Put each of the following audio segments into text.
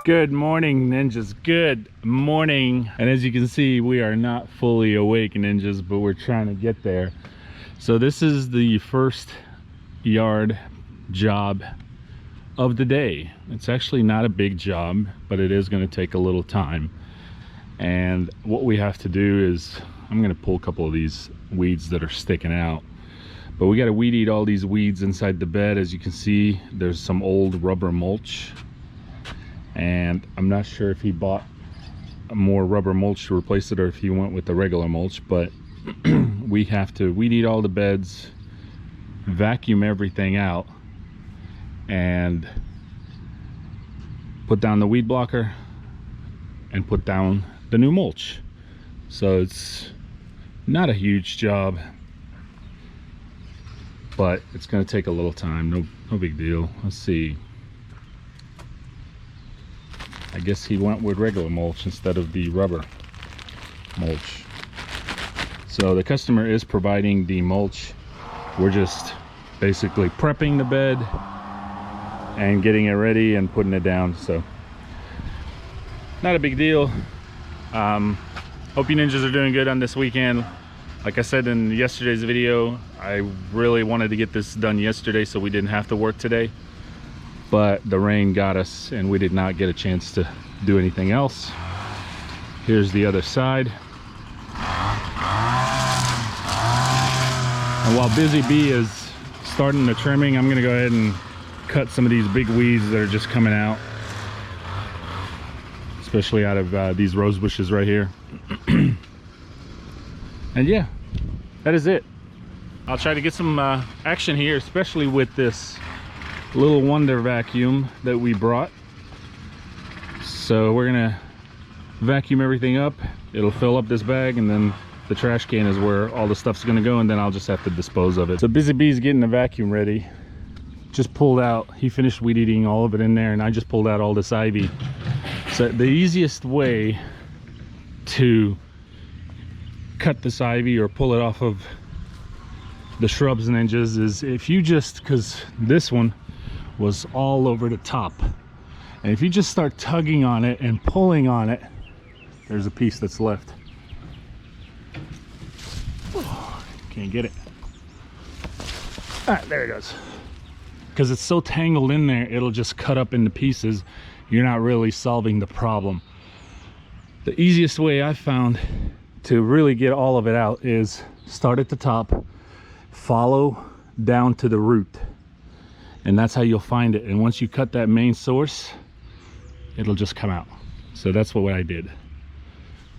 Good morning, ninjas. Good morning. And as you can see, we are not fully awake, ninjas, but we're trying to get there. So this is the first yard job of the day. It's actually not a big job, but it is going to take a little time. And what we have to do is, I'm going to pull a couple of these weeds that are sticking out. But we got to weed eat all these weeds inside the bed. As you can see, there's some old rubber mulch. And I'm not sure if he bought more rubber mulch to replace it or if he went with the regular mulch, but we have to weed eat all the beds, vacuum everything out, and put down the weed blocker and put down the new mulch. So it's not a huge job, but it's going to take a little time. No big deal. Let's see. I guess he went with regular mulch instead of the rubber mulch. So the customer is providing the mulch. We're just basically prepping the bed and getting it ready and putting it down. So not a big deal. Hope you ninjas are doing good on this weekend. Like I said in yesterday's video, I really wanted to get this done yesterday so we didn't have to work today. But the rain got us and we did not get a chance to do anything else. Here's the other side. And while Busy Bee is starting the trimming, I'm gonna go ahead and cut some of these big weeds that are just coming out, especially out of these rose bushes right here. And yeah, that is it. I'll try to get some action here, especially with this little wonder vacuum that we brought. So we're gonna vacuum everything up. It'll fill up this bag, and then the trash can is where all the stuff's gonna go, and then I'll just have to dispose of it. So Busy Bee's getting the vacuum ready. Just pulled out, he finished weed eating all of it in there, and I just pulled out all this ivy. So the easiest way to cut this ivy or pull it off of the shrubs, ninjas, is if you just, because this one was all over the top, and if you just start tugging on it and pulling on it, there's a piece that's left. Oh, can't get it. There it goes. Because it's so tangled in there, it'll just cut up into pieces. You're not really solving the problem. The easiest way I found to really get all of it out is start at the top, follow down to the root, and that's how you'll find it. And once you cut that main source, it'll just come out. So that's what I did.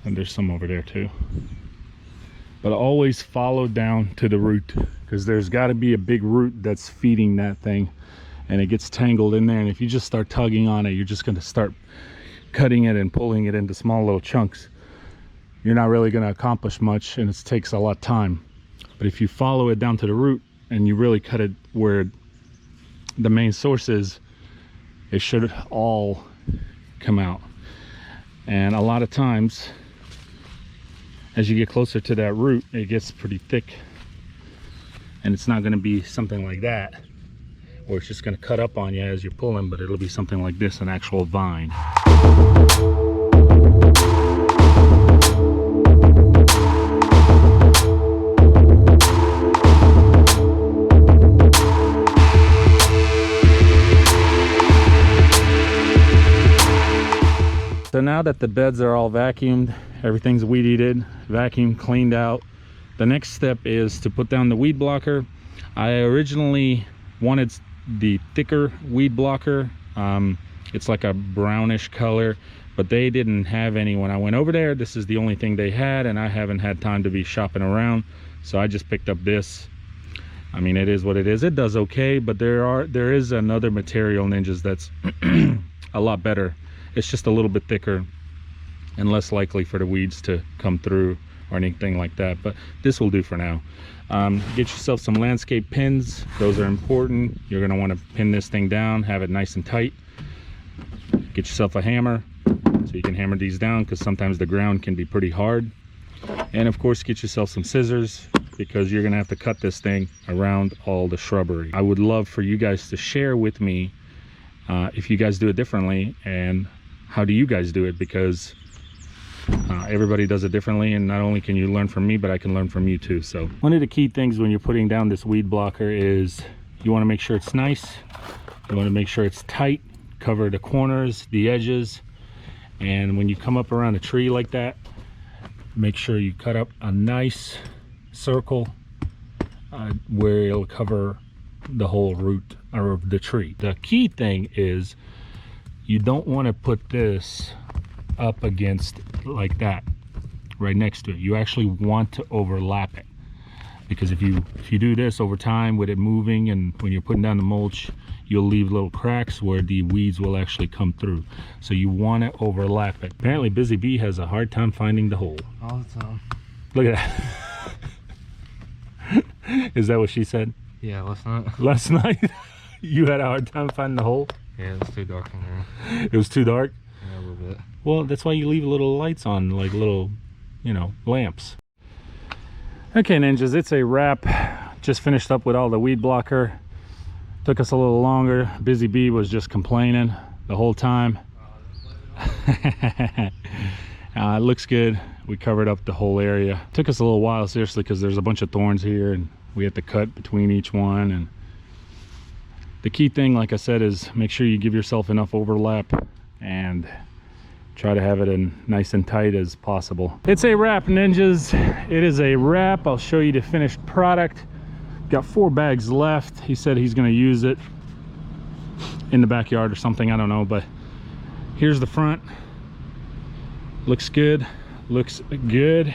And there's some over there too. But always follow down to the root, because there's got to be a big root that's feeding that thing, and it gets tangled in there. And if you just start tugging on it, you're just going to start cutting it and pulling it into small little chunks. You're not really going to accomplish much, and it takes a lot of time. But if you follow it down to the root and you really cut it where the main source is, it should all come out. And a lot of times, as you get closer to that root, it gets pretty thick, and it's not going to be something like that where it's just going to cut up on you as you're pulling, but it'll be something like this, an actual vine. So now that the beds are all vacuumed, everything's weed eated, vacuumed, cleaned out, the next step is to put down the weed blocker. I originally wanted the thicker weed blocker. It's like a brownish color, but they didn't have any when I went over there. This is the only thing they had, and I haven't had time to be shopping around, so I just picked up this. I mean, it is what it is. It does okay, but there is another material, ninjas, that's a lot better. It's just a little bit thicker and less likely for the weeds to come through or anything like that, but this will do for now. Get yourself some landscape pins. Those are important. You're going to want to pin this thing down, have it nice and tight. Get yourself a hammer so you can hammer these down, because sometimes the ground can be pretty hard. And of course, get yourself some scissors, because you're going to have to cut this thing around all the shrubbery. I would love for you guys to share with me if you guys do it differently, and how do you guys do it, because everybody does it differently, and not only can you learn from me, but I can learn from you too. So one of the key things when you're putting down this weed blocker is you want to make sure it's nice, you want to make sure it's tight, cover the corners, the edges, and when you come up around a tree like that, make sure you cut up a nice circle where it'll cover the whole root of the tree. The key thing is you don't want to put this up against like that right next to it. You actually want to overlap it, because if you do this over time with it moving, and when you're putting down the mulch, you'll leave little cracks where the weeds will actually come through. So you want to overlap it. Apparently Busy Bee has a hard time finding the hole all the time. Look at that. Is that what she said? Yeah, last night. Last night you had a hard time finding the hole? Yeah, it was too dark in there. It was too dark? Yeah, a little bit. Well, that's why you leave little lights on, like little, you know, lamps. Okay, ninjas, it's a wrap. Just finished up with all the weed blocker. Took us a little longer. Busy Bee was just complaining the whole time. It looks good. We covered up the whole area. Took us a little while, seriously, because there's a bunch of thorns here and we had to cut between each one. And the key thing, like I said, is make sure you give yourself enough overlap and try to have it in nice and tight as possible. It's a wrap, ninjas. It is a wrap. I'll show you the finished product. Got 4 bags left. He said he's going to use it in the backyard or something, I don't know, but here's the front. Looks good. Looks good.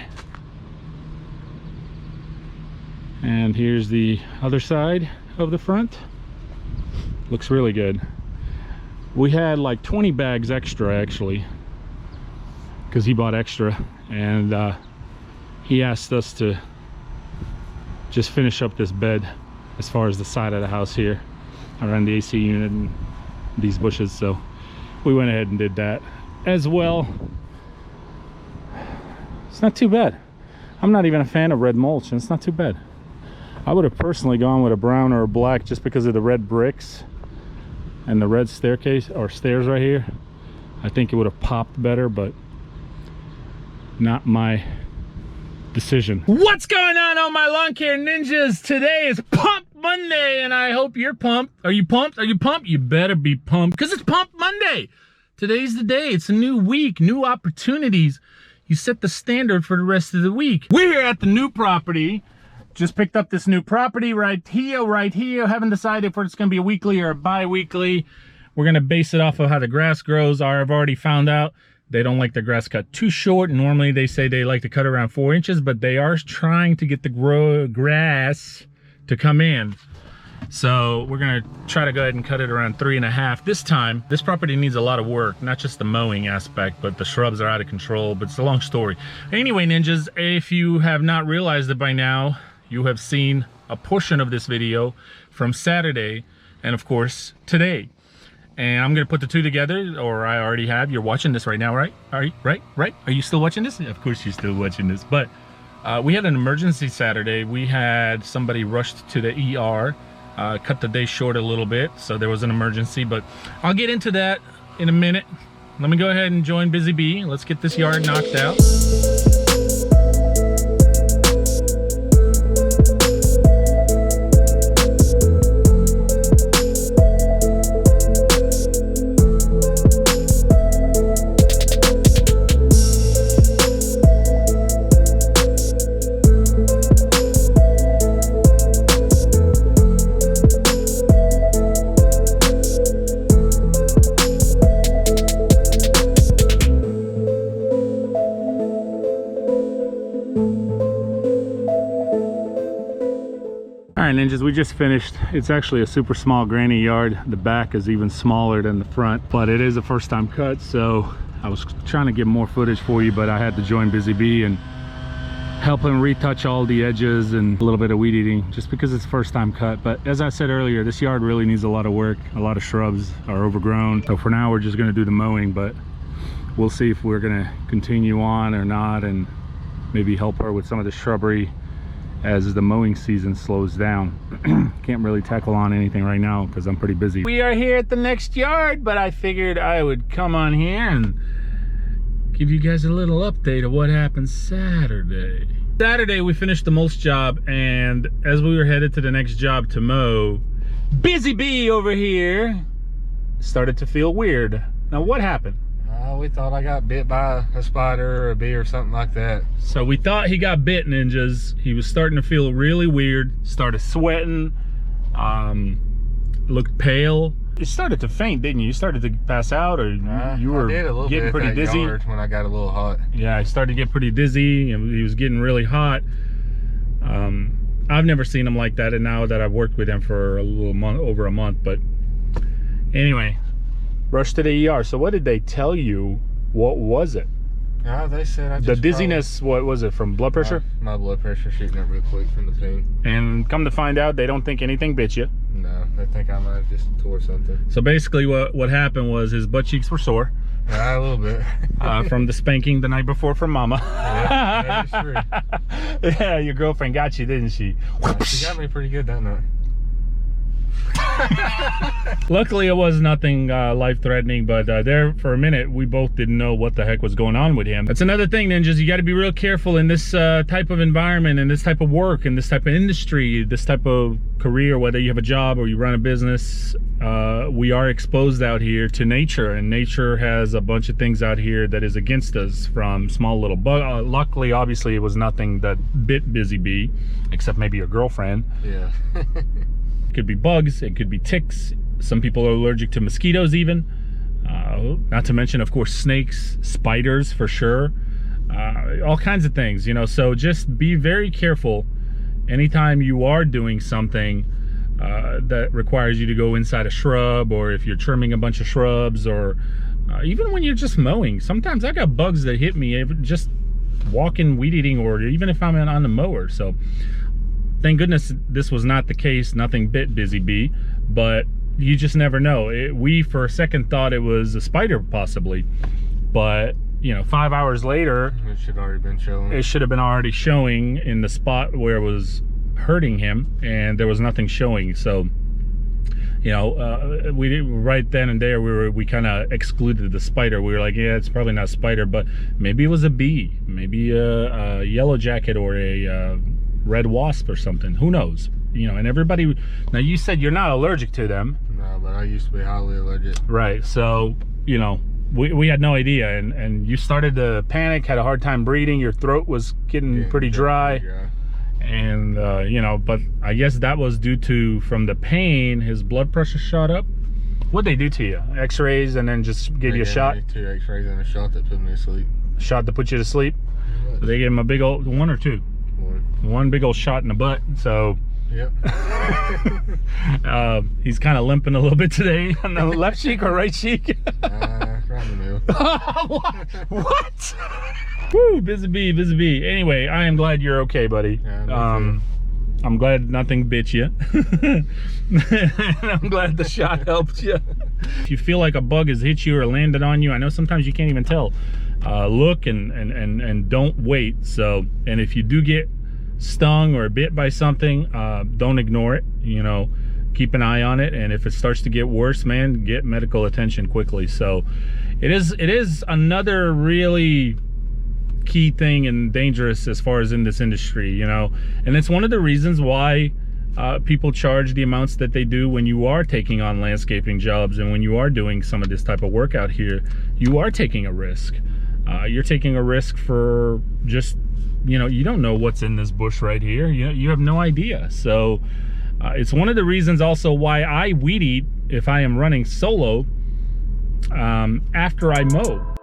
And here's the other side of the front. Looks really good. We had like 20 bags extra actually, because he bought extra, and he asked us to just finish up this bed as far as the side of the house here around the AC unit and these bushes, so we went ahead and did that as well. It's not too bad. I'm not even a fan of red mulch, and it's not too bad. I would have personally gone with a brown or a black just because of the red bricks and the red staircase or stairs right here. I think it would have popped better, but not my decision. What's going on all my lawn care ninjas? Today is Pump Monday, and I hope you're pumped. Are you pumped? Are you pumped? You better be pumped, because it's Pump Monday. Today's the day. It's a new week, new opportunities. You set the standard for the rest of the week. We're here at the new property. Just picked up this new property right here. Haven't decided if it's gonna be a weekly or a bi-weekly. We're gonna base it off of how the grass grows. I've already found out they don't like the grass cut too short. Normally they say they like to cut around 4 inches, but they are trying to get the grass to come in. So we're gonna try to go ahead and cut it around 3.5 this time. This property needs a lot of work, not just the mowing aspect, but the shrubs are out of control, but it's a long story. Anyway, ninjas, if you have not realized it by now, you have seen a portion of this video from Saturday and of course today. And I'm gonna put the two together, or I already have. You're watching this right now, right? Are you, right? Are you still watching this? Of course you're still watching this. But we had an emergency Saturday. We had somebody rushed to the ER, cut the day short a little bit, so there was an emergency, but I'll get into that in a minute. Let me go ahead and join Busy Bee. Let's get this yard knocked out. Ninjas, we just finished. It's actually a super small granny yard. The back is even smaller than the front, but it is a first time cut, so I was trying to get more footage for you, but I had to join Busy Bee and help him retouch all the edges and a little bit of weed eating just because it's first time cut. But as I said earlier, this yard really needs a lot of work. A lot of shrubs are overgrown, so for now we're just going to do the mowing, but we'll see if we're going to continue on or not, and maybe help her with some of the shrubbery as the mowing season slows down. Can't really tackle on anything right now because I'm pretty busy. We are here at the next yard, but I figured I would come on here and give you guys a little update of what happened Saturday. Saturday we finished the mulch job, and as we were headed to the next job to mow, Busy Bee over here started to feel weird. Now what happened? We thought I got bit by a spider or a bee or something like that. So we thought he got bit, ninjas. He was starting to feel really weird, started sweating, looked pale. You started to faint, didn't you? You started to pass out, or you were getting pretty dizzy when I got a little hot. Yeah, I started to get pretty dizzy, and he was getting really hot. I've never seen him like that, and now that I've worked with him for over a month, but anyway, rushed to the ER. So what did they tell you? What was it? They said the dizziness. What was it, from blood pressure? My blood pressure shooting up real quick from the pain. And come to find out, they don't think anything bit you. No, they think I might have just tore something. So basically what happened was his butt cheeks were sore. Yeah, a little bit. From the spanking the night before from Mama. Yeah, that's true. Yeah, your girlfriend got you, didn't she? She got me pretty good that night. Luckily it was nothing life-threatening, but there for a minute we both didn't know what the heck was going on with him. That's another thing, ninjas. You got to be real careful in this type of environment, and this type of work, and this type of industry, this type of career, whether you have a job or you run a business. We are exposed out here to nature, and nature has a bunch of things out here that is against us, from small little bug. Luckily, obviously, it was nothing that bit Busy Bee, except maybe your girlfriend. Yeah. It could be bugs, it could be ticks. Some people are allergic to mosquitoes even. Not to mention, of course, snakes, spiders for sure. All kinds of things, you know. So just be very careful anytime you are doing something that requires you to go inside a shrub, or if you're trimming a bunch of shrubs, or even when you're just mowing. Sometimes I got bugs that hit me just walking, weed eating, or even if I'm on the mower. So thank goodness this was not the case. Nothing bit Busy Bee, but you just never know. We for a second thought it was a spider possibly, but you know, 5 hours later, it should already been showing. It should have been already showing in the spot where it was hurting him, and there was nothing showing. So you know, we did, right then and there we kind of excluded the spider. We were like, yeah, it's probably not a spider, but maybe it was a bee, maybe a yellow jacket, or a red wasp or something. Who knows? You know, and everybody, now you said you're not allergic to them. No, but I used to be highly allergic. Right, so you know, we had no idea, and you started to panic, had a hard time breathing, your throat was getting pretty dry. And you know, but I guess that was due to, from the pain, his blood pressure shot up. What'd they do to you? X-rays, and then just give you a shot? 2 X-rays and a shot that put me to sleep. Shot to put you to sleep? Yeah. They gave him a big old, one or two? One big old shot in the butt. So yep. He's kind of limping a little bit today. On the left cheek or right cheek? Right in the middle. What? Woo, Busy Bee, Busy Bee. Anyway, I am glad you're okay, buddy. Yeah, I'm glad nothing bit you. I'm glad the shot helped you. If you feel like a bug has hit you or landed on you, I know sometimes you can't even tell. Look and don't wait. So, and if you do get stung or bit by something, don't ignore it. You know, keep an eye on it, and if it starts to get worse, man, get medical attention quickly. So it is another really key thing and dangerous as far as in this industry, you know, and it's one of the reasons why people charge the amounts that they do when you are taking on landscaping jobs, and when you are doing some of this type of work out here. You are taking a risk. You're taking a risk for just, you know, you don't know what's in this bush right here. You have no idea. So it's one of the reasons also why I weed eat if I am running solo after I mow.